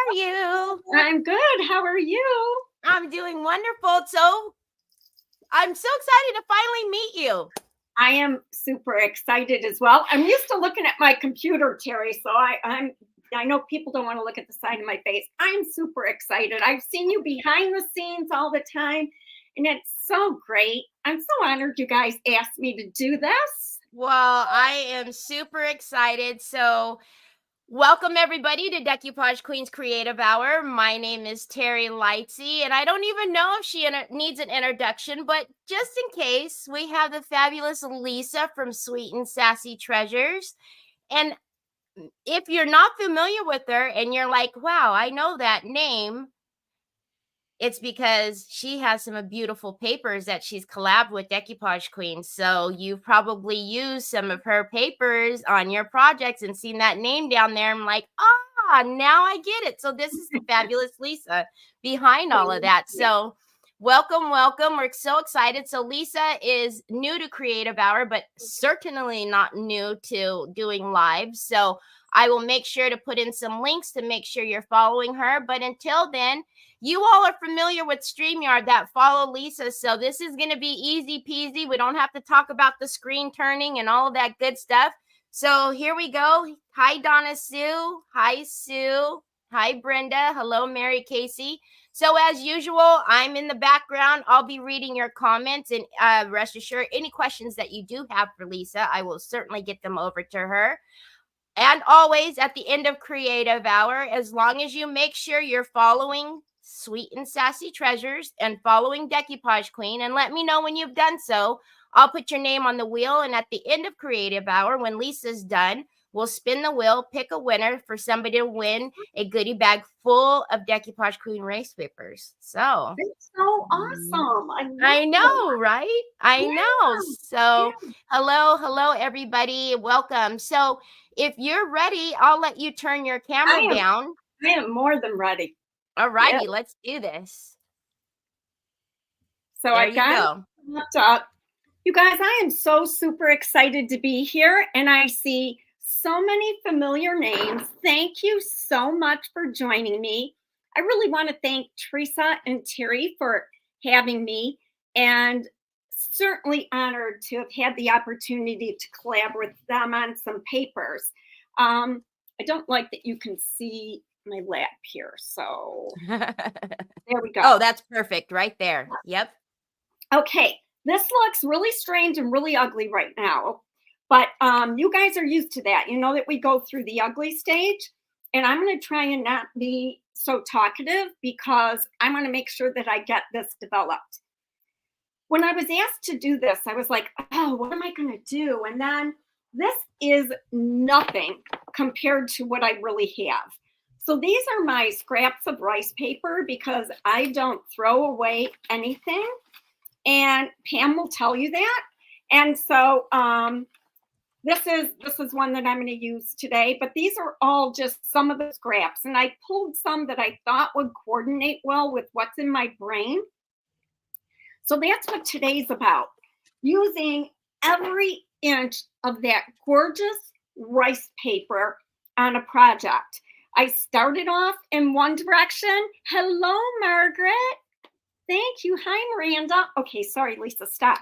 are you? I'm good. How are you? I'm doing wonderful. So I'm so excited to finally meet you. I am super excited as well. I'm used to looking at my computer, Teri, so I know people don't want to look at the side of my face. I'm super excited. I've seen you behind the scenes all the time, and it's so great. I'm so honored you guys asked me to do this. Well, I am super excited. So welcome everybody to Decoupage Queen's Creative Hour. My name is Teri Lightsey, and I don't even know if she needs an introduction, but just in case, we have the fabulous Lisa from Sweet and Sassy Treasures. And if you're not familiar with her and you're like, wow, I know that name, it's because she has some beautiful papers that she's collabed with Decoupage Queen. So you've probably used some of her papers on your projects and seen that name down there. I'm like, now I get it. So this is the fabulous Lisa behind all of that. So welcome. We're so excited. So Lisa is new to Creative Hour, but certainly not new to doing live. So I will make sure to put in some links to make sure you're following her. But until then, you all are familiar with StreamYard that follow Lisa. So this is going to be easy peasy. We don't have to talk about the screen turning and all of that good stuff. So here we go. Hi, Donna Sue. Hi, Sue. Hi, Brenda. Hello, Mary Casey. So as usual, I'm in the background. I'll be reading your comments, and rest assured, any questions that you do have for Lisa, I will certainly get them over to her. And always at the end of Creative Hour, as long as you make sure you're following Sweet and Sassy Treasures and following Decoupage Queen, and let me know when you've done so, I'll put your name on the wheel. And at the end of Creative Hour, when Lisa's done, we'll spin the wheel, pick a winner for somebody to win a goodie bag full of Decoupage Queen race papers. So it's so awesome. I know, right? I know. So hello, everybody. Welcome. So if you're ready, I'll let you turn your camera down. I am more than ready. All righty, let's do this. So I've got it up. You guys, I am so super excited to be here, and I see so many familiar names. Thank you so much for joining me. I really want to thank Teresa and Teri for having me, and certainly honored to have had the opportunity to collaborate with them on some papers. I don't like that you can see my lap here, so there we go. Oh, that's perfect right there. Yep. Okay, this looks really strange and really ugly right now, but you guys are used to that. You know that we go through the ugly stage, and I'm going to try and not be so talkative because I want to make sure that I get this developed. When I was asked to do this, I was like, oh, what am I going to do? And then this is nothing compared to what I really have. So these are my scraps of rice paper because I don't throw away anything. And Pam will tell you that. And so this is one that I'm going to use today. But these are all just some of the scraps. And I pulled some that I thought would coordinate well with what's in my brain. So that's what today's about. Using every inch of that gorgeous rice paper on a project. I started off in one direction. Hello, Margaret. Thank you. Hi, Miranda. Okay, sorry, Lisa, stop.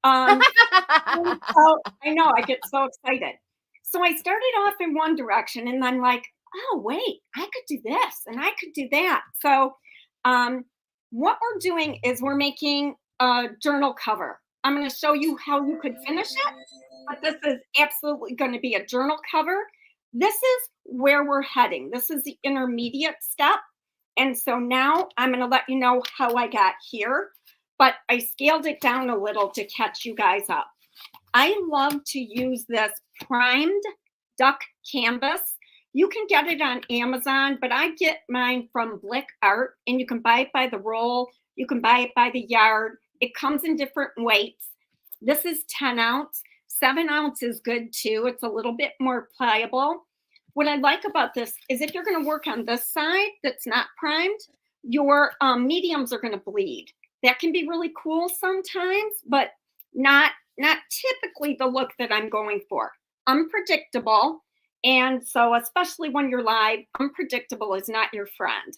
So, I know, I get so excited. So I started off in one direction, and I'm like, oh, wait, I could do this, and I could do that. So what we're doing is we're making a journal cover. I'm going to show you how you could finish it, but this is absolutely going to be a journal cover. This is where we're heading. This is the intermediate step. And so now I'm going to let you know how I got here, but I scaled it down a little to catch you guys up. I love to use this primed duck canvas. You can get it on Amazon, but I get mine from Blick Art, and you can buy it by the roll. You can buy it by the yard. It comes in different weights. This is 10 ounce. 7 ounce is good too. It's a little bit more pliable. What I like about this is if you're going to work on this side that's not primed, your mediums are going to bleed. That can be really cool sometimes, but not typically the look that I'm going for. Unpredictable. And so, especially when you're live, unpredictable is not your friend.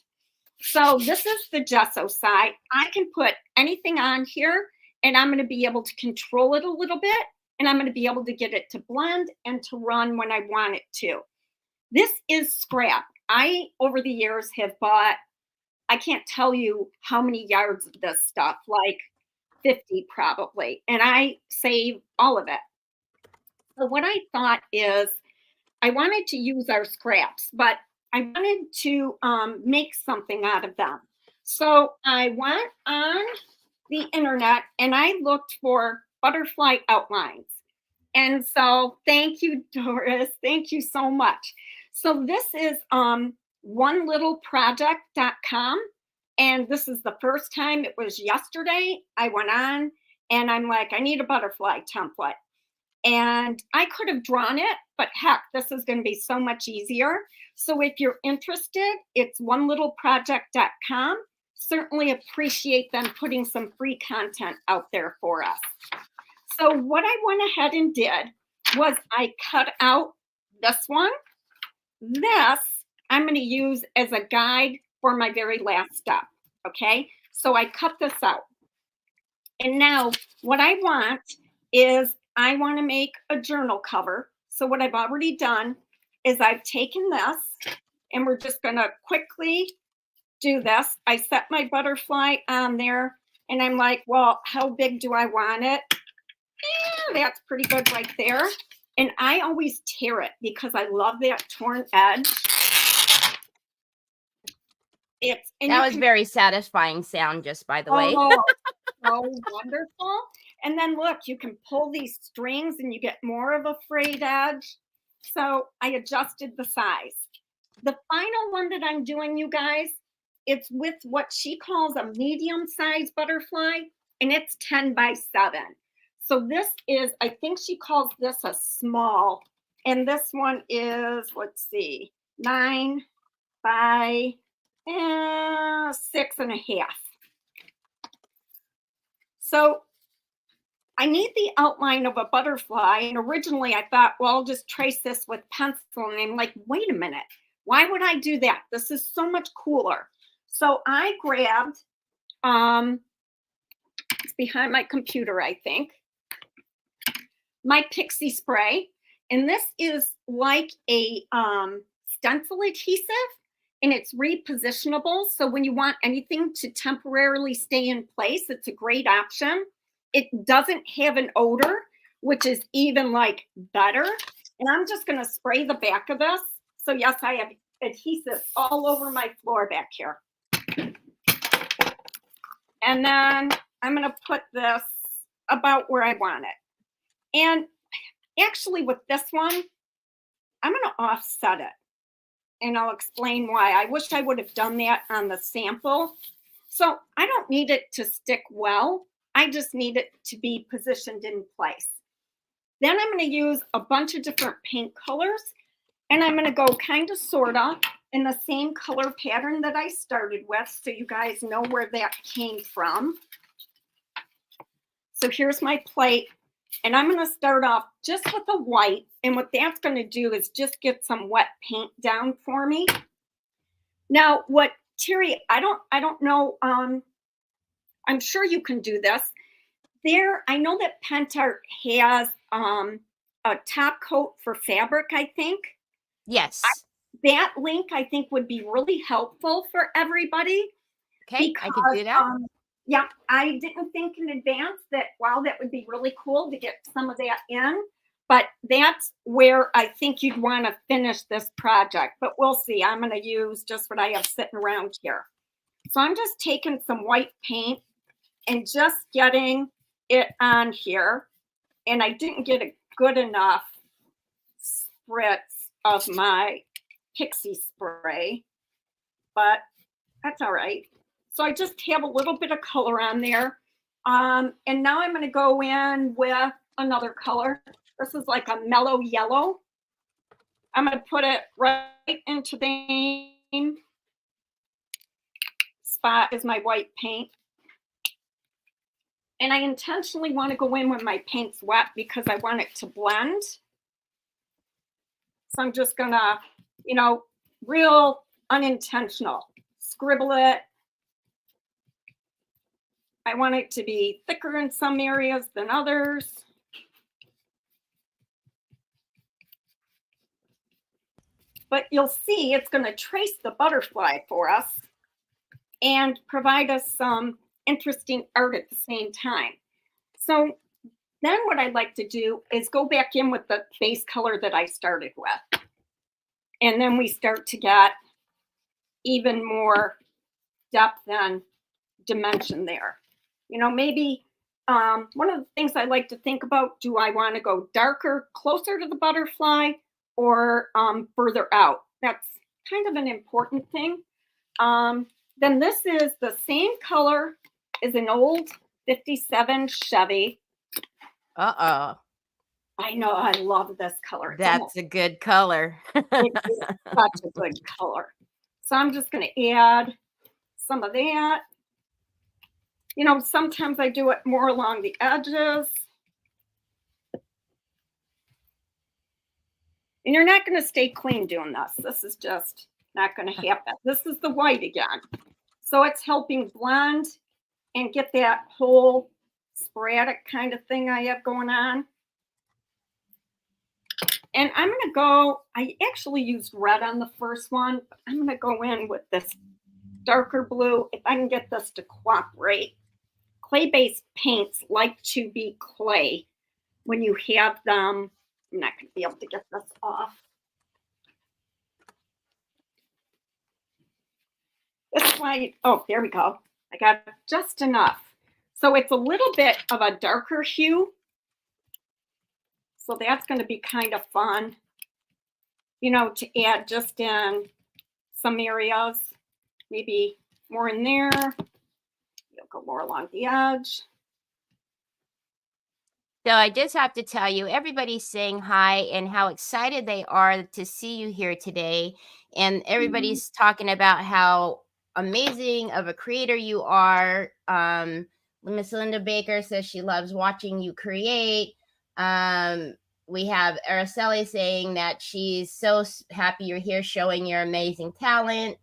So this is the gesso side. I can put anything on here, and I'm going to be able to control it a little bit, and I'm going to be able to get it to blend and to run when I want it to. This is scrap. I, over the years, have bought, I can't tell you how many yards of this stuff, like 50 probably, and I save all of it. So what I thought is I wanted to use our scraps, but I wanted to make something out of them. So I went on the internet and I looked for butterfly outlines. And so thank you, Doris. Thank you so much. So this is onelittleproject.com. And this is the first time. It was yesterday. I went on and I'm like, I need a butterfly template. And I could have drawn it, but heck, this is going to be so much easier. So if you're interested, it's onelittleproject.com. Certainly appreciate them putting some free content out there for us. So what I went ahead and did was I cut out this one. This I'm going to use as a guide for my very last step. Okay, so I cut this out. And now what I want is I want to make a journal cover. So what I've already done is I've taken this and we're just going to quickly do this. I set my butterfly on there and I'm like, well, how big do I want it? That's pretty good right there. And I always tear it because I love that torn edge. That was very satisfying sound, just by the way. Oh, so wonderful. And then look, you can pull these strings and you get more of a frayed edge. So I adjusted the size. The final one that I'm doing, you guys, it's with what she calls a medium-sized butterfly, and it's 10 by 7. So this is, I think she calls this a small, and this one is, let's see, 9 by 6.5. So I need the outline of a butterfly, and originally I thought, well, I'll just trace this with pencil, and I'm like, wait a minute, why would I do that? This is so much cooler. So I grabbed, it's behind my computer, I think, my pixie spray, and this is like a stencil adhesive, and it's repositionable. So when you want anything to temporarily stay in place, it's a great option. It doesn't have an odor, which is even like better. And I'm just going to spray the back of this. So yes, I have adhesive all over my floor back here. And then I'm going to put this about where I want it. And actually with this one, I'm going to offset it. And I'll explain why. I wish I would have done that on the sample. So I don't need it to stick well. I just need it to be positioned in place. Then I'm going to use a bunch of different paint colors. And I'm going to go kind of sort of in the same color pattern that I started with, so you guys know where that came from. So here's my plate. And I'm going to start off just with a white. And what that's going to do is just get some wet paint down for me. Now, what Teri, I don't know, I'm sure you can do this. There, I know that Pentart has a top coat for fabric, I think. Yes. That link, I think, would be really helpful for everybody. Okay, because, I could do that. Yeah, I didn't think in advance that, wow, that would be really cool to get some of that in. But that's where I think you'd want to finish this project. But we'll see. I'm going to use just what I have sitting around here. So I'm just taking some white paint and just getting it on here. And I didn't get a good enough spritz of my pixie spray, but that's all right. So I just have a little bit of color on there. And now I'm going to go in with another color. This is like a mellow yellow. I'm going to put it right into the same spot as my white paint. And I intentionally want to go in when my paint's wet because I want it to blend. So I'm just gonna, real unintentional, scribble it. I want it to be thicker in some areas than others. But you'll see it's going to trace the butterfly for us and provide us some interesting art at the same time. So then what I'd like to do is go back in with the base color that I started with. And then we start to get even more depth and dimension there. Maybe one of the things I like to think about, do I want to go darker, closer to the butterfly, or further out? That's kind of an important thing. Then this is the same color as an old 57 Chevy. Uh-oh. I know, I love this color. That's a good color. It is such a good color. So I'm just going to add some of that. Sometimes I do it more along the edges. And you're not going to stay clean doing this. This is just not going to happen. This is the white again. So it's helping blend and get that whole sporadic kind of thing I have going on. And I'm going to go, I actually used red on the first one, but I'm going to go in with this darker blue if I can get this to cooperate. Clay-based paints like to be clay when you have them. I'm not going to be able to get this off. This is why, oh, there we go. I got just enough. So it's a little bit of a darker hue. So that's going to be kind of fun, to add just in some areas, maybe more in there. You'll go more along the edge. So I just have to tell you, everybody's saying hi and how excited they are to see you here today. And everybody's talking about how amazing of a creator you are. Miss Linda Baker says she loves watching you create. We have Araceli saying that she's so happy you're here showing your amazing talent.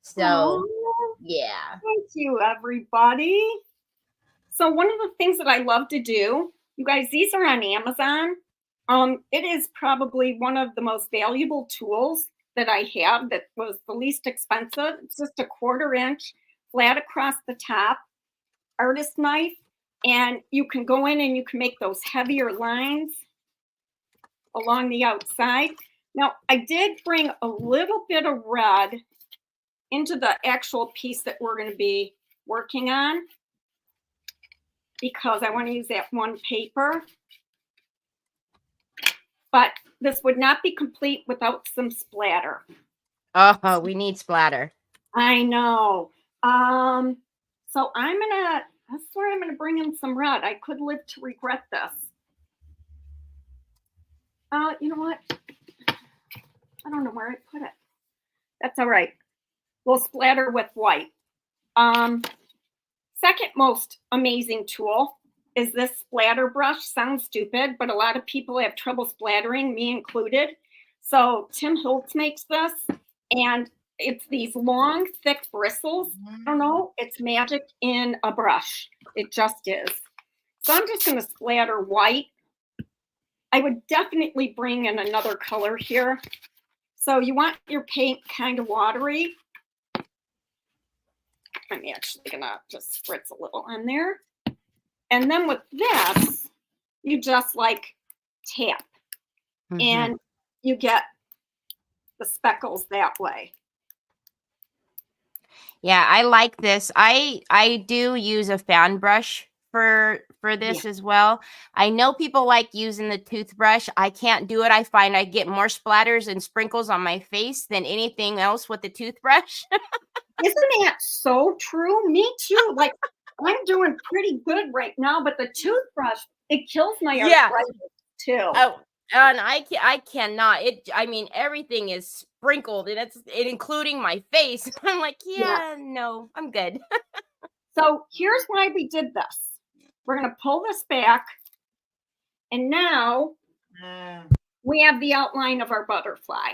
So, yeah. Thank you, everybody. So one of the things that I love to do, you guys, these are on Amazon. It is probably one of the most valuable tools that I have that was the least expensive. It's just a 1/4 inch flat across the top artist knife. And you can go in and you can make those heavier lines along the outside. Now, I did bring a little bit of red into the actual piece that we're going to be working on because I want to use that one paper. But this would not be complete without some splatter. Oh, we need splatter. I know. So that's where I'm gonna bring in some red. I could live to regret this. You know what? I don't know where I put it. That's all right. We'll splatter with white. Second most amazing tool is this splatter brush. Sounds stupid, but a lot of people have trouble splattering, me included. So Tim Holtz makes this, and it's these long, thick bristles. I don't know, it's magic in a brush. It just is. So I'm just going to splatter white. I would definitely bring in another color here. So you want your paint kind of watery. I'm actually going to just spritz a little on there. And then with this, you just like tap. And you get the speckles that way. Yeah, I like this. I do use a fan brush for this as well. I know people like using the toothbrush. I can't do it. I find I get more splatters and sprinkles on my face than anything else with the toothbrush. Isn't that so true? Me too. Like I'm doing pretty good right now, but the toothbrush, it kills my arthritis too. Oh, and I cannot. I mean, everything is sprinkled, and it's including my face. I'm like, no, I'm good. So here's why we did this. We're gonna pull this back, and now we have the outline of our butterfly.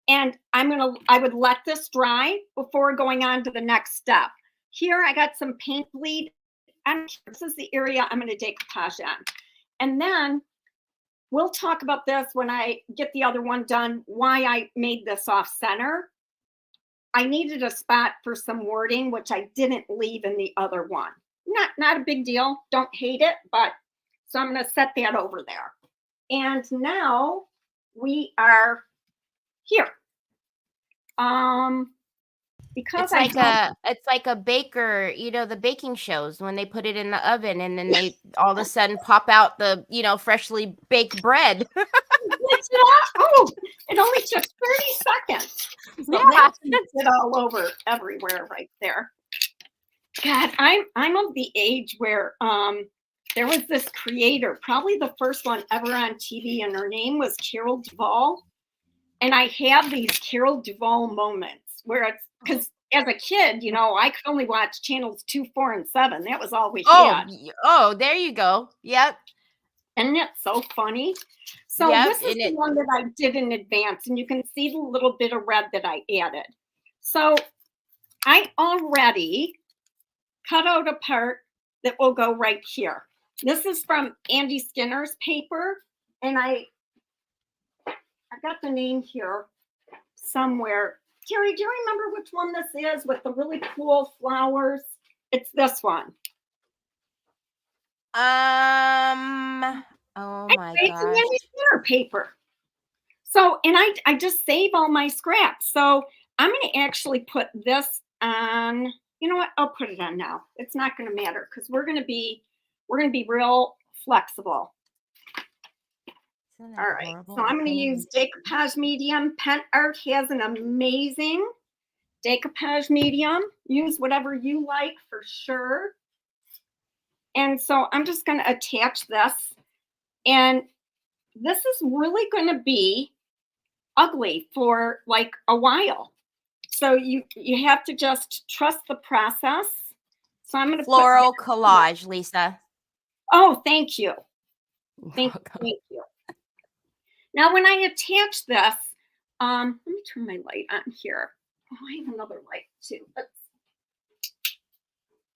And I would let this dry before going on to the next step. Here I got some paint bleed, and this is the area I'm going to decoupage on. And then we'll talk about this when I get the other one done, why I made this off center. I needed a spot for some wording, which I didn't leave in the other one. Not a big deal. Don't hate it, but so I'm going to set that over there. And now we are here. Because it's like a baker, you know, the baking shows when they put it in the oven and then they all of a sudden pop out the, you know, freshly baked bread. Oh, it only took 30 seconds. So Yeah, it all over everywhere right there. God, I'm of the age where there was this creator, probably the first one ever on TV, and her name was Carol Duvall. And I have these Carol Duvall moments where it's because as a kid, you know, I could only watch channels 2, 4, and 7. That was all we had. Oh, there you go. Yep. Isn't that so funny? So yep, this is the one that I did in advance, and you can see the little bit of red that I added. So I already cut out a part that will go right here. This is from Andy Skinner's paper, and I got the name here somewhere. Teri, do you remember which one this is with the really cool flowers? It's this one. Oh my gosh. It's an Andy Skinner paper. So, and I just save all my scraps. So I'm going to actually put this on. You know what? I'll put it on now. It's not going to matter because we're going to be real flexible. All right, so I'm going to use Decoupage Medium. Pen Art has an amazing Decoupage Medium. Use whatever you like for sure. And so I'm just going to attach this. And this is really going to be ugly for like a while. So you have to just trust the process. So I'm going to floral collage, Lisa. Oh, thank you. Thank you. Now, when I attach this, let me turn my light on here. Oh, I have another light too.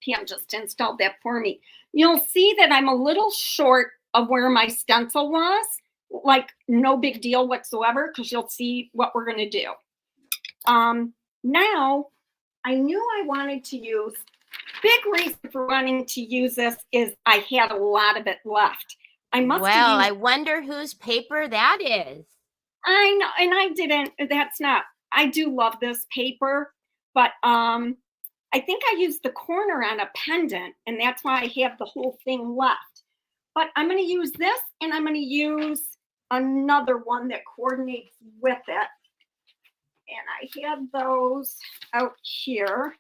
Pam just installed that for me. You'll see that I'm a little short of where my stencil was. Like, no big deal whatsoever, because you'll see what we're going to do. Now, I knew I wanted to use, big reason for wanting to use this is I had a lot of it left. I wonder whose paper that is. I know, and I didn't, I do love this paper, but I think I used the corner on a pendant, and that's why I have the whole thing left. But I'm going to use this, and I'm going to use another one that coordinates with it. And I have those out here.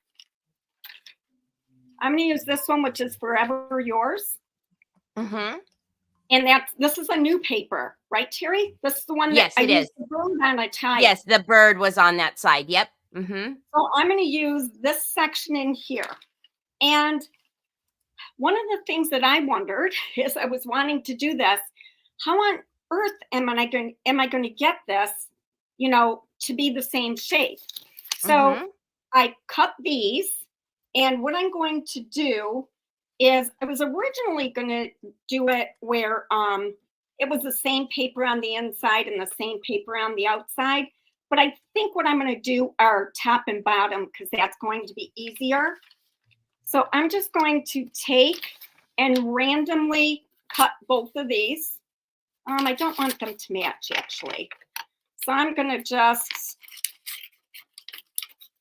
I'm going to use this one, which is Forever Yours. Mm-hmm. And this is a new paper, right, Teri? This is the one that yes, it is. The bird on a tie. Yes, the bird was on that side. Yep. Mm-hmm. So I'm going to use this section in here. And one of the things that I wondered is I was wanting to do this. How on earth am I going to get this, you know, to be the same shape? So I cut these, and what I'm going to do is I was originally going to do it where it was the same paper on the inside and the same paper on the outside. But I think what I'm going to do are top and bottom because that's going to be easier. So I'm just going to take and randomly cut both of these. I don't want them to match actually. So I'm going to just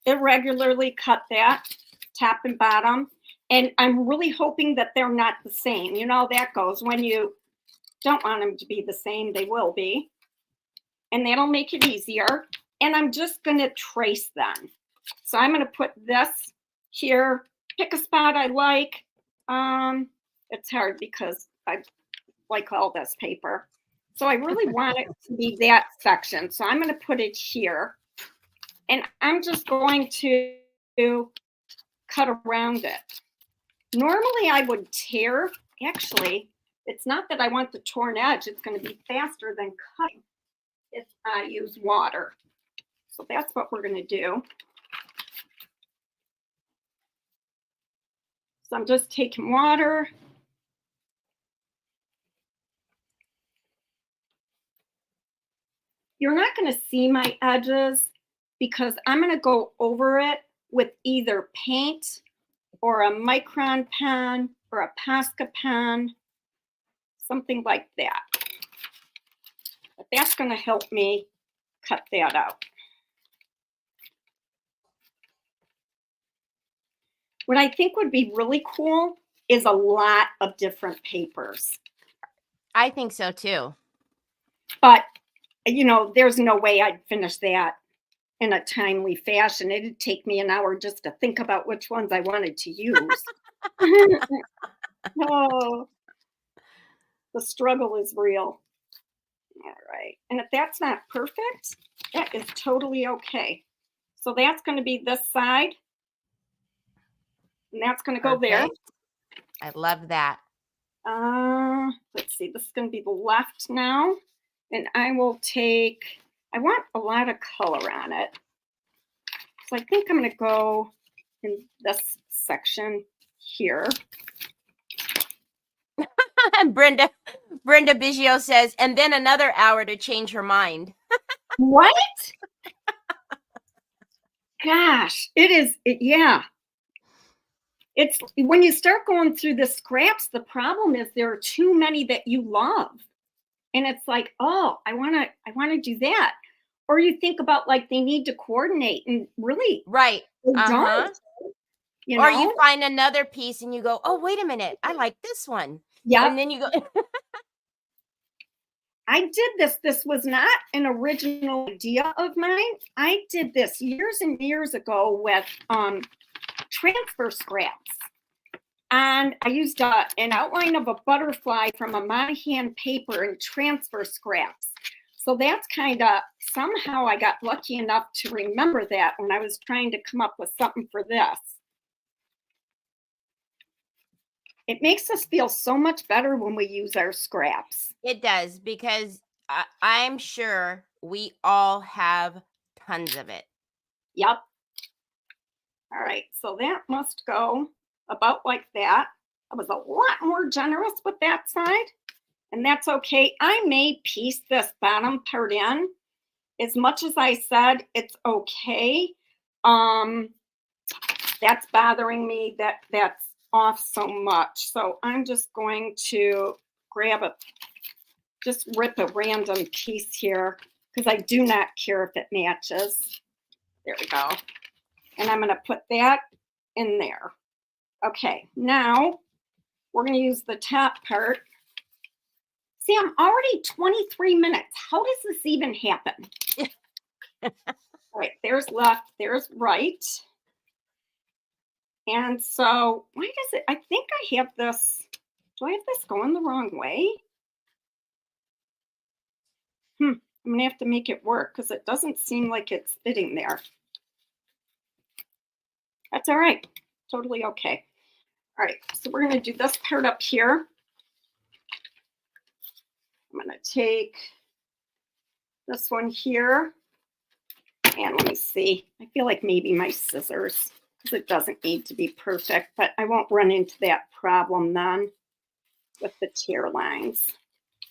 irregularly cut that top and bottom. And I'm really hoping that they're not the same. You know how that goes. When you don't want them to be the same, they will be. And that'll make it easier. And I'm just going to trace them. So I'm going to put this here. Pick a spot I like. It's hard because I like all this paper. So I really want it to be that section. So I'm going to put it here. And I'm just going to cut around it. Normally I would tear. Actually, it's not that I want the torn edge. It's going to be faster than cutting. if I use water. So that's what we're going to do. So I'm just taking water. You're not going to see my edges because I'm going to go over it with either paint or a micron pen or a Posca pen, something like that. But that's going to help me cut that out. What I think would be really cool is a lot of different papers. I think so too. But, you know, there's no way I'd finish that in a timely fashion. It'd take me an hour just to think about which ones I wanted to use. Oh, the struggle is real. All right. And if that's not perfect, that is totally okay. So that's going to be this side. And that's going to go there. I love that. Let's see. This is going to be the left now. And I will take, I want a lot of color on it. So I think I'm going to go in this section here. And Brenda Biggio says, and then another hour to change her mind. What? Gosh, yeah. It's when you start going through the scraps, the problem is there are too many that you love. And it's like, oh, I want to do that. Or you think about like they need to coordinate and really right. They don't. You know? Or you find another piece and you go, oh, wait a minute, I like this one. Yeah. And then you go. I did this. This was not an original idea of mine. I did this years and years ago with transfer scraps. And I used an outline of a butterfly from a Monahan paper and transfer scraps. So that's kind of, somehow I got lucky enough to remember that when I was trying to come up with something for this. It makes us feel so much better when we use our scraps. It does, because I'm sure we all have tons of it. Yep. All right, so that must go about like that. I was a lot more generous with that side, and that's okay. I may piece this bottom part in. As much as I said it's okay, that's bothering me, that's off so much. So I'm just going to just rip a random piece here because I do not care if it matches. There we go. And I'm going to put that in there. Okay, now we're going to use the top part. See, I'm already 23 minutes. How does this even happen? All right, there's left, there's right. And so why does it, I think I have this, do I have this going the wrong way? I'm going to have to make it work because it doesn't seem like it's fitting there. That's all right. Totally okay. All right, so we're going to do this part up here. I'm going to take this one here. And let me see. I feel like maybe my scissors, because it doesn't need to be perfect, but I won't run into that problem then with the tear lines.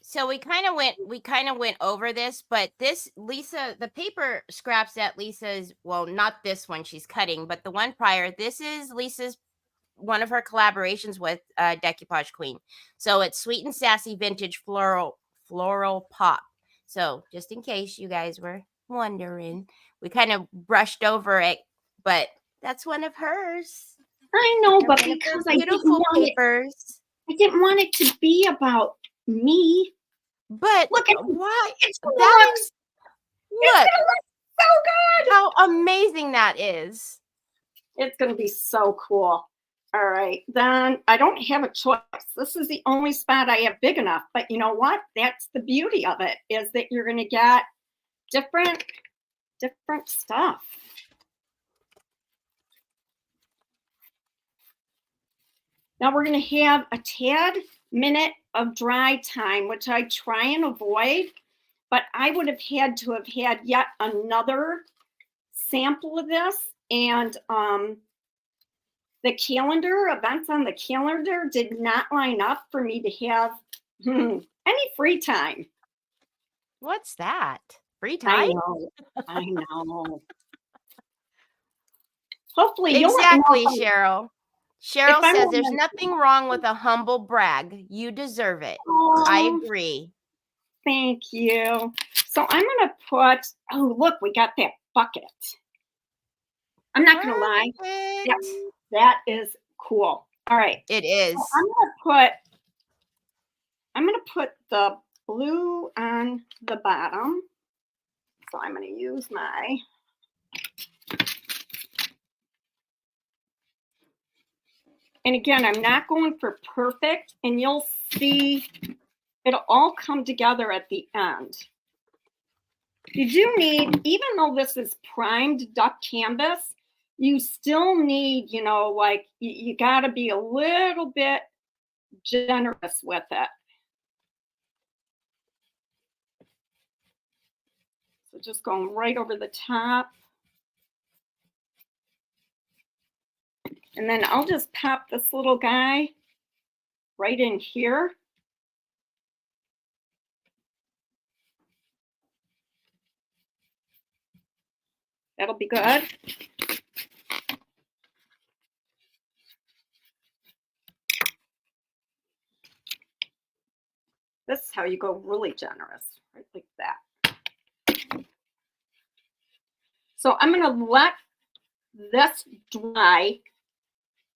So we kind of went over this, but this Lisa, the paper scraps that Lisa's, well, not this one she's cutting, but the one prior, this is Lisa's, one of her collaborations with Decoupage Queen. So it's Sweet and Sassy Vintage Floral Pop. So just in case you guys were wondering, we kind of brushed over it, but that's one of hers. I know, but because I didn't want it to be about me. But look at why? It's gonna look so good. How amazing that is. It's going to be so cool. All right, then I don't have a choice. This is the only spot I have big enough, but you know what? That's the beauty of it, is that you're going to get different stuff. Now we're going to have a tad minute of dry time, which I try and avoid. but I would have had to have had yet another sample of this, and the calendar, events on the calendar did not line up for me to have any free time. What's that? Free I time? know. I know. Hopefully you'll Exactly, let me know Cheryl. if Cheryl I says will there's mention. nothing wrong with a humble brag. You deserve it. I Oh, agree. thank you. So I'm gonna put, oh look, we got that bucket. I'm not gonna lie. Perfect. That is cool. All right. It So is. I'm gonna put the blue on the bottom. So I'm gonna use my, and again, I'm not going for perfect, and you'll see it'll all come together at the end. You do need, even though this is primed duck canvas, you still need, you know, like you got to be a little bit generous with it. So just going right over the top. And then I'll just pop this little guy right in here. That'll be good. This is how you go really generous, right like that. So I'm going to let this dry,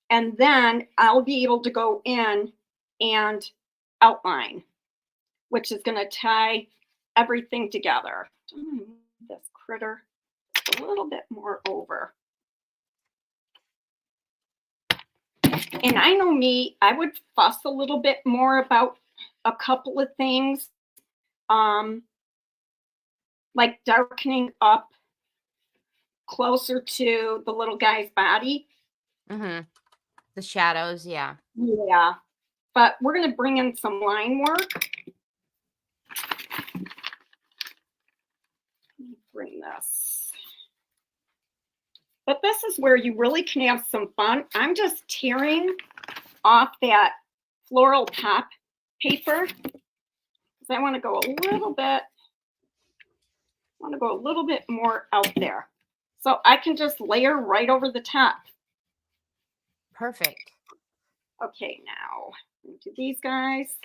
and then I'll be able to go in and outline, which is going to tie everything together. This critter a little bit more over. And I know me, I would fuss a little bit more about a couple of things, like darkening up closer to the little guy's body. Mm-hmm. The shadows, yeah. Yeah, but we're going to bring in some line work. Let me bring this. But this is where you really can have some fun. I'm just tearing off that floral top paper because I want to go a little bit more out there. So I can just layer right over the top. Perfect. Okay, now do these guys.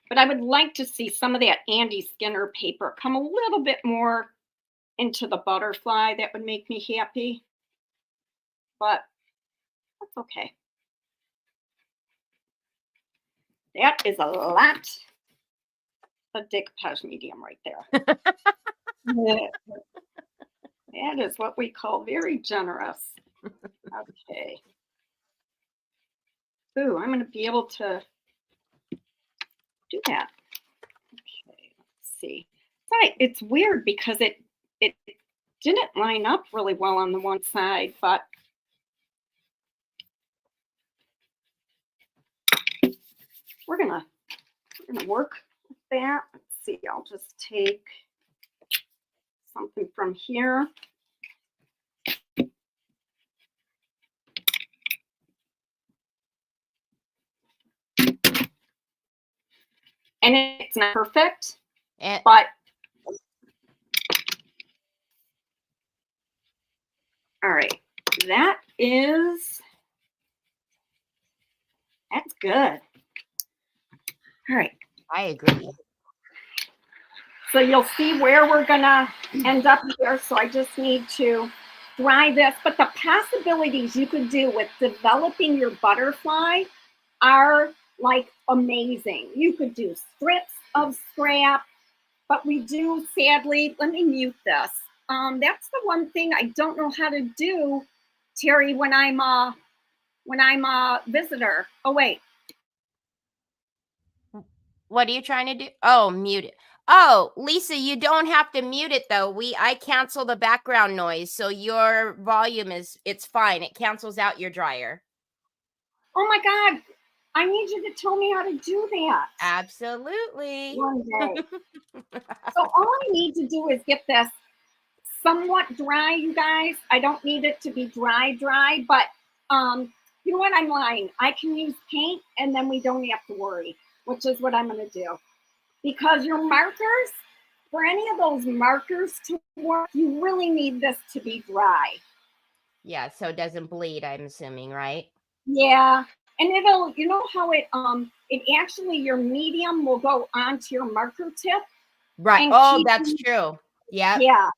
But I would like to see some of that Andy Skinner paper come a little bit more into the butterfly. That would make me happy. But that's okay. That is a lot of decoupage medium right there. That is what we call very generous. Okay. Ooh, I'm going to be able to do that. Okay, let's see. Right, it's weird because it didn't line up really well on the one side, but we're gonna work with that. Let's see, I'll just take something from here. And it's not perfect, but all right, that's good. All right. I agree. So you'll see where we're gonna end up here. So I just need to dry this, but the possibilities you could do with developing your butterfly are like amazing. You could do strips of scrap, but we do, sadly, let me mute this. That's the one thing I don't know how to do, Terry, when I'm a visitor. Oh wait. What are you trying to do? Oh, mute it. Oh, Lisa, you don't have to mute it though. I cancel the background noise, so your volume it's fine. It cancels out your dryer. Oh my God. I need you to tell me how to do that. Absolutely. One day. So all I need to do is get this somewhat dry, you guys. I don't need it to be dry, but you know what? I'm lying. I can use paint and then we don't have to worry, which is what I'm going to do. Because your markers, for any of those markers to work, you really need this to be dry. Yeah, so it doesn't bleed, I'm assuming, right? Yeah. And it'll, you know how it actually, your medium will go onto your marker tip. Right. And Oh, that's true. Yep. Yeah.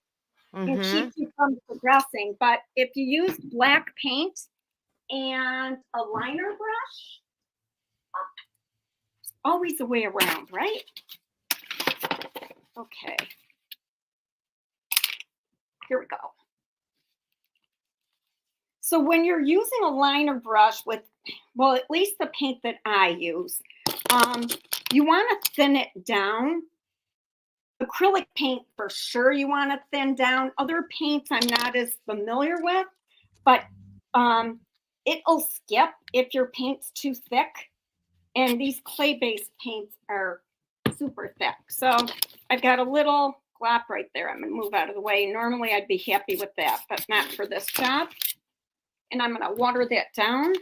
And Mm-hmm. keep you from progressing. But if you use black paint and a liner brush, always a way around, right? Okay. Here we go. So when you're using a liner brush with, well, at least the paint that I use, you want to thin it down. Acrylic paint, for sure, you want to thin down. Other paints I'm not as familiar with, but it'll skip if your paint's too thick. And these clay-based paints are super thick. So I've got a little glop right there. I'm going to move out of the way. Normally I'd be happy with that, but not for this job. And I'm going to water that down.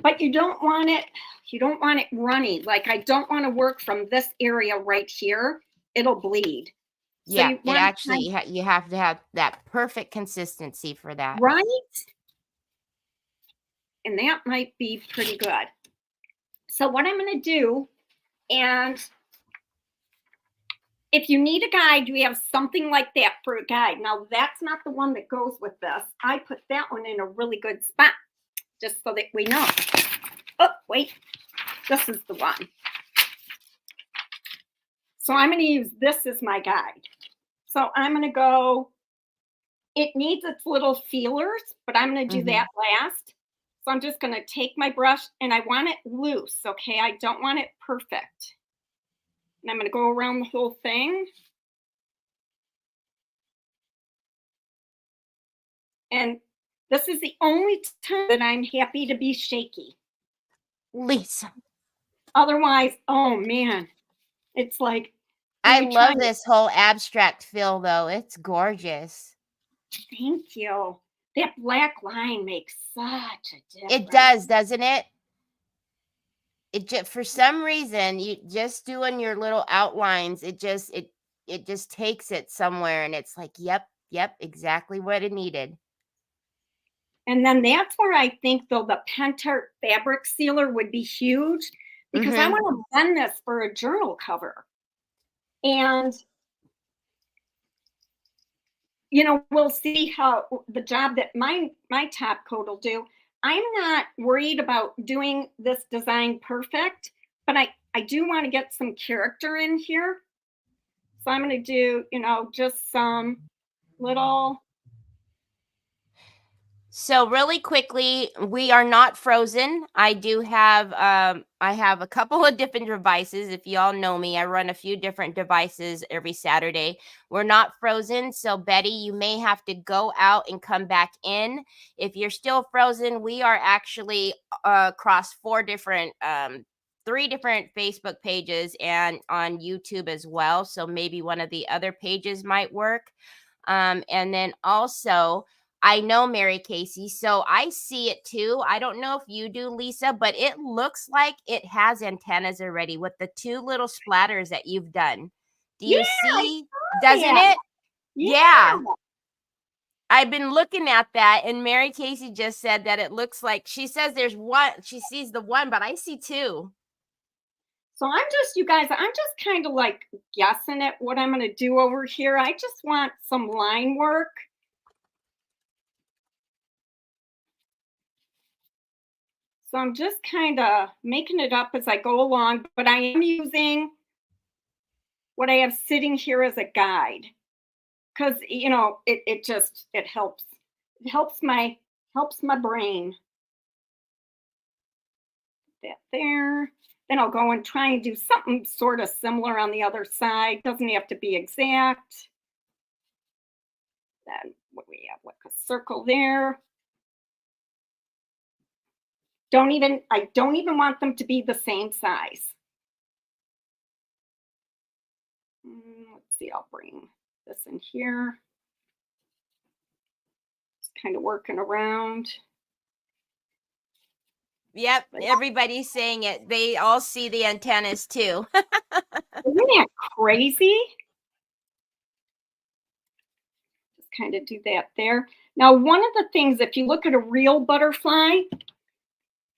But you don't want it runny. Like I don't want to work from this area right here. It'll bleed. Yeah, so it actually, you have to have that perfect consistency for that. Right? And that might be pretty good. So what I'm going to do, and if you need a guide, you have something like that for a guide. Now, that's not the one that goes with this. I put that one in a really good spot, just so that we know. Oh, wait. This is the one. So I'm going to use this as my guide. So I'm going to go, it needs its little feelers, but I'm going to do that last. So I'm just going to take my brush, and I want it loose, okay? I don't want it perfect. And I'm going to go around the whole thing. And this is the only time that I'm happy to be shaky. Lisa. Otherwise, oh man, it's like. I love this whole abstract feel though. It's gorgeous. Thank you. That black line makes such a difference. It does, doesn't it? It just, for some reason, you just doing your little outlines, it just takes it somewhere, and it's like, yep, exactly what it needed. And then that's where I think though the Pentart fabric sealer would be huge, because I want to bend this for a journal cover. And you know, we'll see how the job that my top coat will do. I'm not worried about doing this design perfect, but I do want to get some character in here. So I'm going to do, you know, just some little. So really quickly, we are not frozen. I do have I have a couple of different devices. If y'all know me, I run a few different devices every Saturday. We're not frozen. So Betty, you may have to go out and come back in. If you're still frozen, we are actually across three different Facebook pages and on YouTube as well. So maybe one of the other pages might work. And then also, I know Mary Casey, so I see it too. I don't know if you do, Lisa, but it looks like it has antennas already with the two little splatters that you've done. Do you see? Doesn't it? Yeah. I've been looking at that, and Mary Casey just said that it looks like, she says there's one, she sees the one, but I see two. So I'm just, you guys, I'm just kind of like guessing at what I'm going to do over here. I just want some line work. So I'm just kind of making it up as I go along, but I am using what I have sitting here as a guide, because you know it helps. It helps my brain. That there. Then I'll go and try and do something sort of similar on the other side. Doesn't have to be exact. Then what do we have? Like a circle there. I don't even want them to be the same size. Let's see, I'll bring this in here. Just kind of working around. Yep, everybody's saying it. They all see the antennas too. Isn't that crazy? Just kind of do that there. Now, one of the things, if you look at a real butterfly,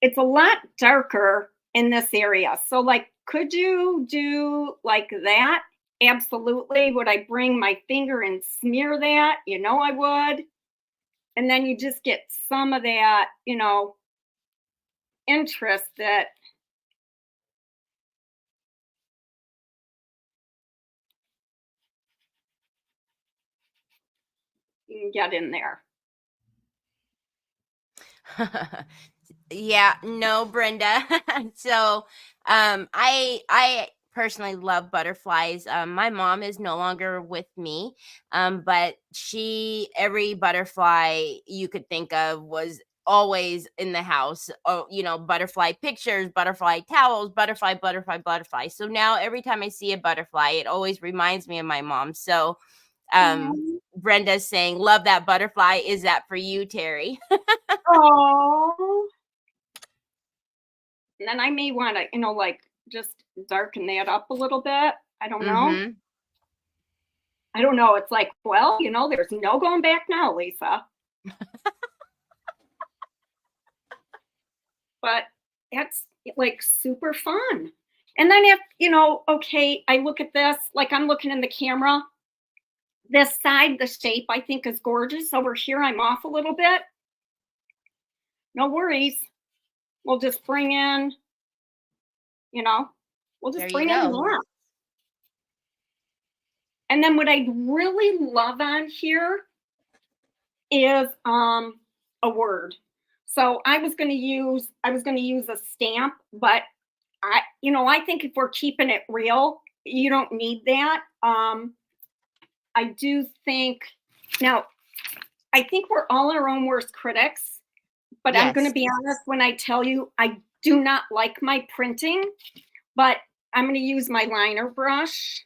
it's a lot darker in this area. So like, could you do like that? Absolutely. Would I bring my finger and smear that? You know I would. And then you just get some of that, you know, interest that you can get in there. Yeah, no, Brenda. So, I personally love butterflies. My mom is no longer with me, but every butterfly you could think of was always in the house. Oh, butterfly pictures, butterfly towels, butterfly. So now every time I see a butterfly, it always reminds me of my mom. So, Brenda's saying, "Love that butterfly." Is that for you, Teri? Oh. And then I may want to, like just darken that up a little bit. I don't know. I don't know. It's like, well, there's no going back now, Lisa. But that's like super fun. And then if, okay, I look at this, like I'm looking in the camera, this side, the shape I think is gorgeous. Over here, I'm off a little bit. No worries. We'll just bring in, we'll just bring in that. And then what I really love on here is a word. So I was going to use a stamp, but I think if we're keeping it real, you don't need that. I do think now, I think we're all our own worst critics, but yes. I'm going to be honest when I tell you I do not like my printing, but I'm going to use my liner brush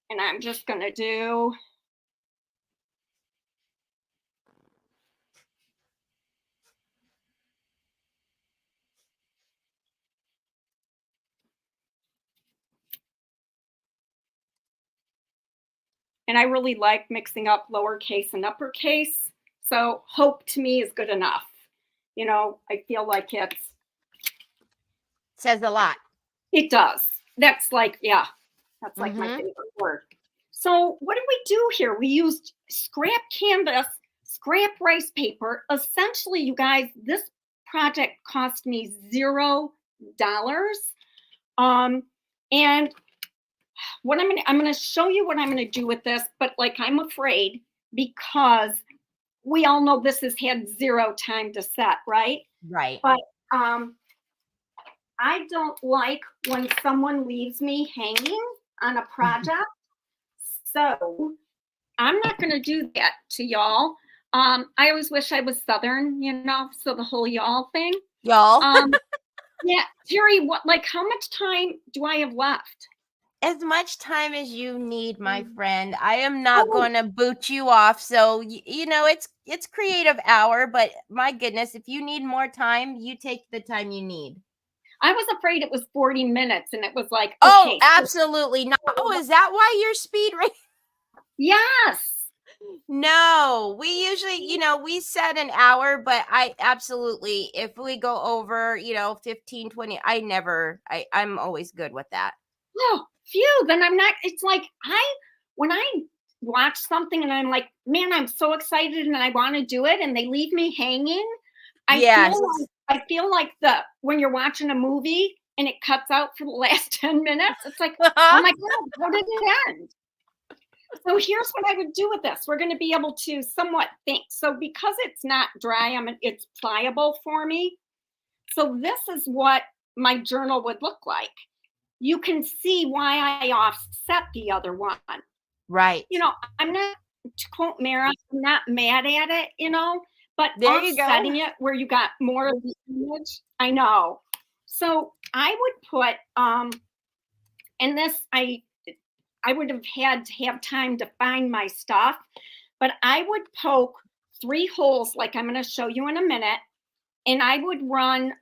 and I'm just going to do and I really like mixing up lowercase and uppercase. So hope to me is good enough. I feel like it says a lot. It does. That's like, that's like my favorite word. So what did we do here? We used scrap canvas, scrap rice paper. Essentially, you guys, this project cost me $0. And what I'm going to show you what I'm going to do with this, but like I'm afraid because we all know this has had 0 time to set, right? Right. But I don't like when someone leaves me hanging on a project. So I'm not going to do that to y'all. I always wish I was Southern, so the whole y'all thing. Y'all. Yeah. Teri, how much time do I have left? As much time as you need, my friend. I am not going to boot you off. So, it's creative hour, but my goodness, if you need more time, you take the time you need. I was afraid it was 40 minutes and it was like, okay. Oh, absolutely not. Oh, is that why your speed rate? Yes. No, we usually, we set an hour, but I absolutely, if we go over, 15, 20, I'm always good with that. Oh, phew, then I'm not, it's like when I watch something and I'm like, man, I'm so excited and I want to do it and they leave me hanging. I feel like when you're watching a movie and it cuts out for the last 10 minutes, it's like, oh my God, how did it end? So here's what I would do with this. We're going to be able to somewhat think. So because it's not dry, it's pliable for me. So this is what my journal would look like. You can see why I offset the other one. Right. You know, I'm not, to quote Mara, I'm not mad at it, you know, but There you go. offsetting it where you got more of the image, I know. So I would put, and this, I would have had to have time to find my stuff, but I would poke 3 holes like I'm going to show you in a minute, and I would run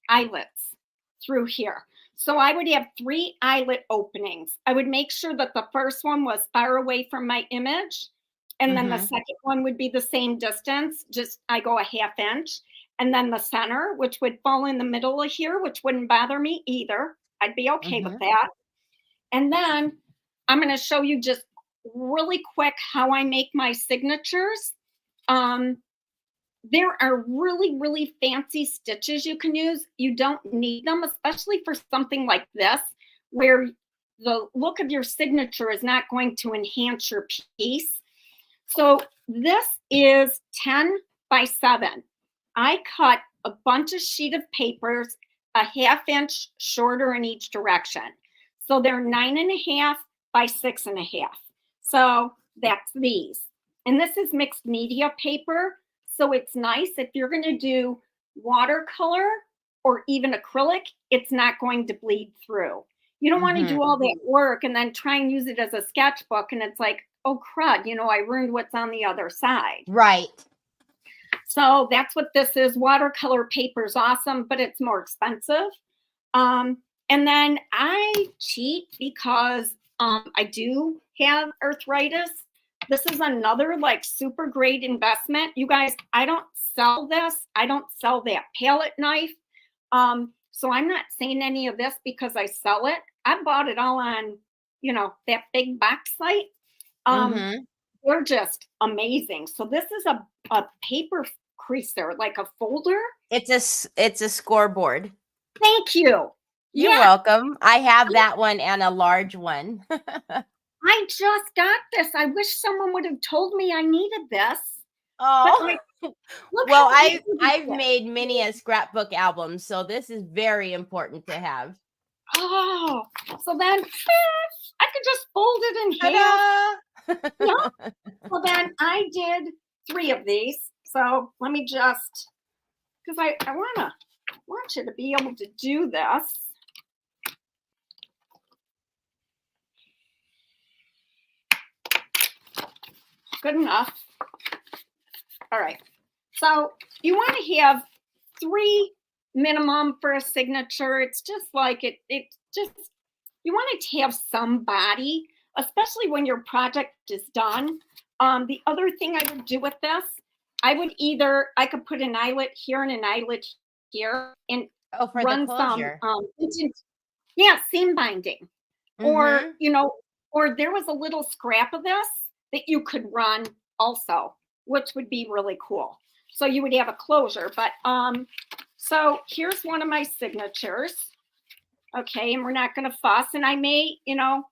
eyelets through here. So I would have 3 eyelet openings. I would make sure that the first one was far away from my image, and then the second one would be the same distance, just I go a ½ inch, and then the center, which would fall in the middle of here, which wouldn't bother me either. I'd be okay with that. And then I'm going to show you just really quick how I make my signatures. There are really, really fancy stitches you can use. You don't need them, especially for something like this, where the look of your signature is not going to enhance your piece. So this is 10 by 7. I cut a bunch of sheet of papers a ½ inch shorter in each direction. So they're 9.5 by 6.5. So that's these. And this is mixed media paper. So it's nice if you're going to do watercolor or even acrylic, it's not going to bleed through. You don't want to do all that work and then try and use it as a sketchbook. And it's like, oh, crud, you know, I ruined what's on the other side. Right. So that's what this is. Watercolor paper is awesome, but it's more expensive. And then I cheat because I do have arthritis. This is another like super great investment. You guys, I don't sell this. I don't sell that palette knife. So I'm not saying any of this because I sell it. I bought it all on, you know, that big box site. They're just amazing. So this is a paper creaser, like a folder. It's a scoreboard. Thank you. You're welcome. I have that one and a large one. I just got this. I wish someone would have told me I needed this. Oh, well, I've made many a scrapbook album, so this is very important to have. Oh, so then I could just fold it in half. Yeah. Well, then I did 3 of these. So let me just, because I want you to be able to do this. Good enough. All right. So you want to have 3 minimum for a signature. It's just like you want it to have some body, especially when your project is done. The other thing I would do with this, I could put an eyelet here and an eyelet here and run some seam binding. Or, you know, or there was a little scrap of this that you could run also, which would be really cool. So you would have a closure. But so here's one of my signatures. Okay, and we're not going to fuss. And I may, you know,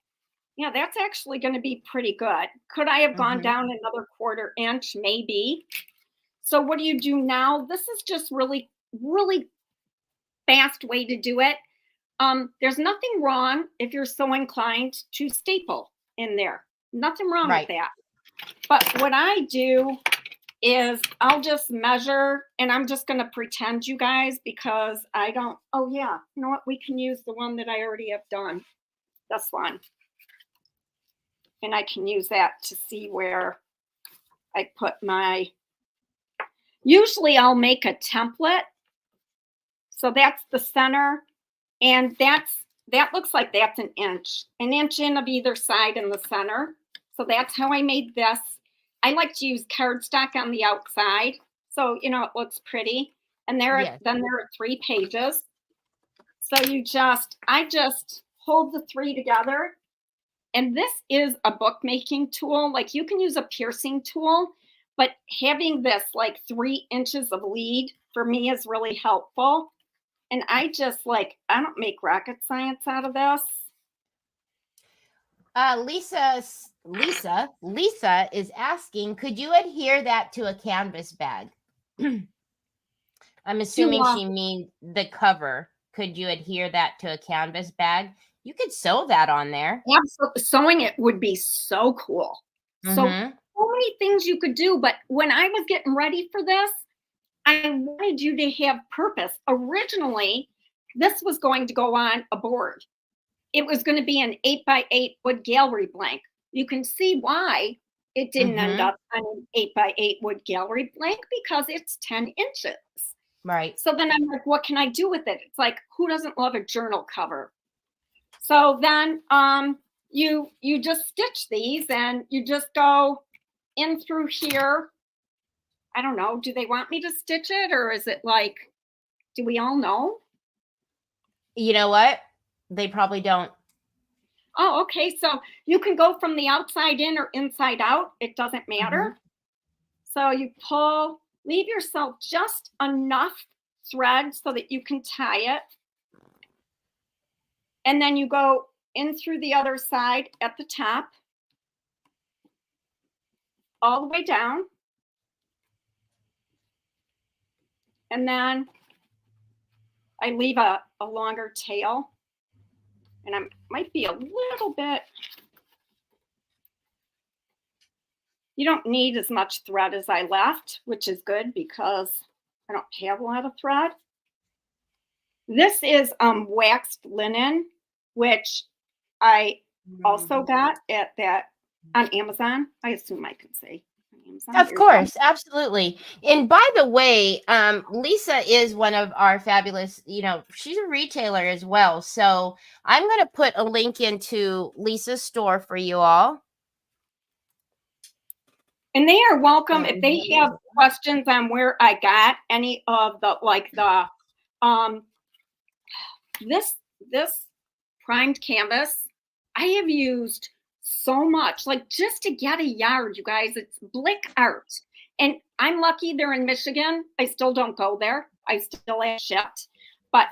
yeah, that's actually going to be pretty good. Could I have gone down another 1/4 inch? Maybe. So what do you do now? This is just really, really fast way to do it. There's nothing wrong if you're so inclined to staple in there. Nothing wrong with that. But what I do is I'll just measure, and I'm just going to pretend, you guys, because I don't, oh yeah, you know what? We can use the one that I already have done. This one. And I can use that to see where I put my, usually I'll make a template. So that's the center. And that looks like that's an inch in of either side in the center. So that's how I made this. I like to use cardstock on the outside. So, you know, it looks pretty. And then there are 3 pages. So I just hold the 3 together. And this is a bookmaking tool. Like you can use a piercing tool, but having this like 3 inches of lead for me is really helpful. And I just I don't make rocket science out of this. Lisa is asking, could you adhere that to a canvas bag? I'm assuming she means the cover could you adhere that to a canvas bag? You could sew that on there. Absolutely. Sewing it would be so cool. So many things you could do. But when I was getting ready for this, I wanted you to have purpose. Originally, this was going to go on a board. It was going to be an 8x8 wood gallery blank. You can see why it didn't end up on an 8x8 wood gallery blank, because it's 10 inches. Right. So then I'm like, what can I do with it? It's like, who doesn't love a journal cover? So then you just stitch these, and you just go in through here. I don't know. Do they want me to stitch it, or is it like, do we all know? You know what? They probably don't. Oh, okay. So you can go from the outside in or inside out. It doesn't matter. So you pull, leave yourself just enough thread so that you can tie it. And then you go in through the other side at the top, all the way down. And then I leave a longer tail, and I might be a little bit, you don't need as much thread as I left, which is good because I don't have a lot of thread. This is waxed linen, which I also got on Amazon. I assume I can say. Of course, absolutely. And by the way, Lisa is one of our fabulous, she's a retailer as well. So I'm going to put a link into Lisa's store for you all. And they are welcome if they have questions on where I got any of the, this primed canvas. I have used so much, like just to get a yard, you guys. It's Blick Art, and I'm lucky they're in Michigan. I still don't go there. I still have shipped, but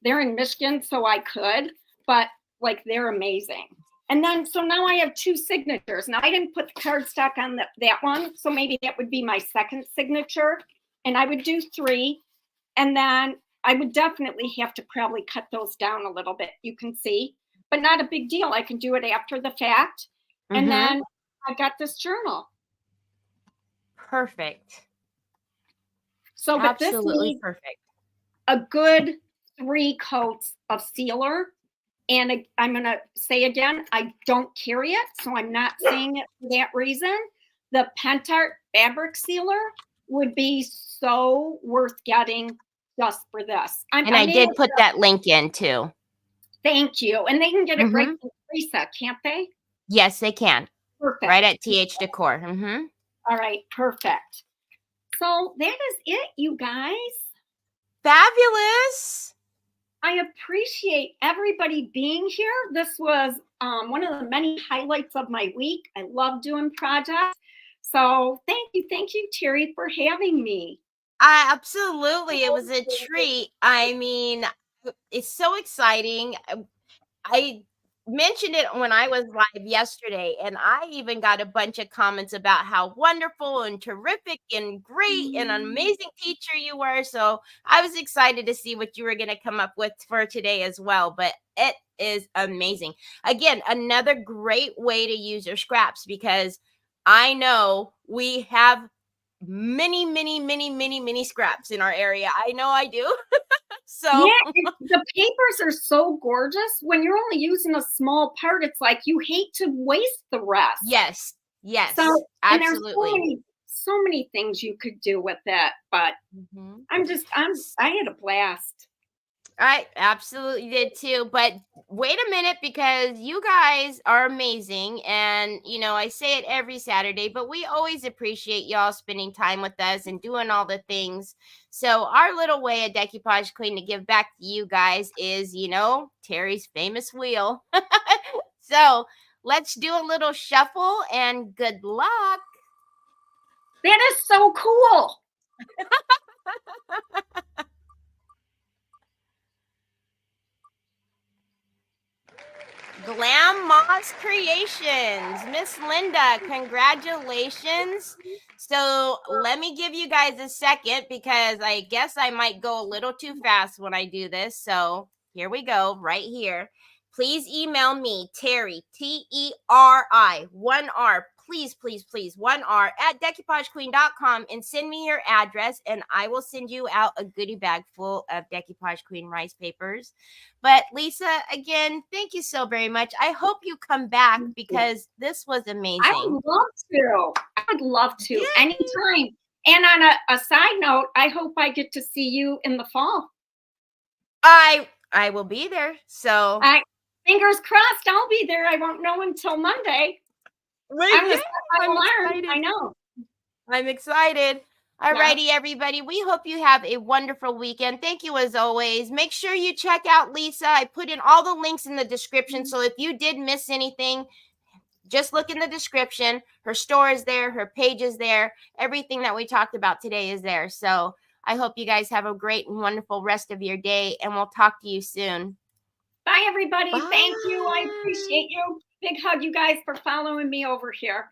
they're in Michigan, so I could. But like, they're amazing. And then so now I have 2 signatures. Now I didn't put the cardstock on that one, so maybe that would be my second signature, and I would do 3, and then I would definitely have to probably cut those down a little bit. You can see. But not a big deal. I can do it after the fact. And then I got this journal. Perfect. So but absolutely, this needs perfect. A good 3 coats of sealer. And I'm going to say again, I don't carry it, so I'm not saying it for that reason. The Pentart fabric sealer would be so worth getting just for this. I did put that link in too. Thank you. And they can get it right from Teresa, can't they? Yes, they can. Perfect. Right at TH Decor. All right, perfect. So that is it, you guys. Fabulous. I appreciate everybody being here. This was one of the many highlights of my week. I love doing projects. So thank you, Teri, for having me. Absolutely. It was a treat. I mean, it's so exciting. I mentioned it when I was live yesterday, and I even got a bunch of comments about how wonderful and terrific and great and an amazing teacher you were. So I was excited to see what you were going to come up with for today as well. But it is amazing. Again, another great way to use your scraps, because I know we have many scraps in our area. I know I do. So yeah, the papers are so gorgeous. When you're only using a small part, it's like you hate to waste the rest. Yes, so absolutely. And there's so many things you could do with it, but I had a blast. I absolutely did too. But wait a minute, because you guys are amazing. And, I say it every Saturday, but we always appreciate y'all spending time with us and doing all the things. So our little way at Decoupage Queen to give back to you guys is, Teri's famous wheel. So let's do a little shuffle, and good luck. That is so cool. Glam Moss Creations. Miss Linda, congratulations. So let me give you guys a second because I guess I might go a little too fast when I do this. So here we go, right here. Please email me, Teri, Teri, 1R, please, 1R, at decoupagequeen.com and send me your address and I will send you out a goodie bag full of Decoupage Queen rice papers. But Lisa, again, thank you so very much. I hope you come back because this was amazing. I would love to. I would love to. Yay. Anytime. And on a side note, I hope I get to see you in the fall. I will be there. So fingers crossed, I'll be there. I won't know until Monday. I'm excited. I know. I'm excited. Alrighty, everybody. We hope you have a wonderful weekend. Thank you as always. Make sure you check out Lisa. I put in all the links in the description. So if you did miss anything, just look in the description. Her store is there. Her page is there. Everything that we talked about today is there. So I hope you guys have a great and wonderful rest of your day. And we'll talk to you soon. Bye, everybody. Bye. Thank you. I appreciate you. Big hug, you guys, for following me over here.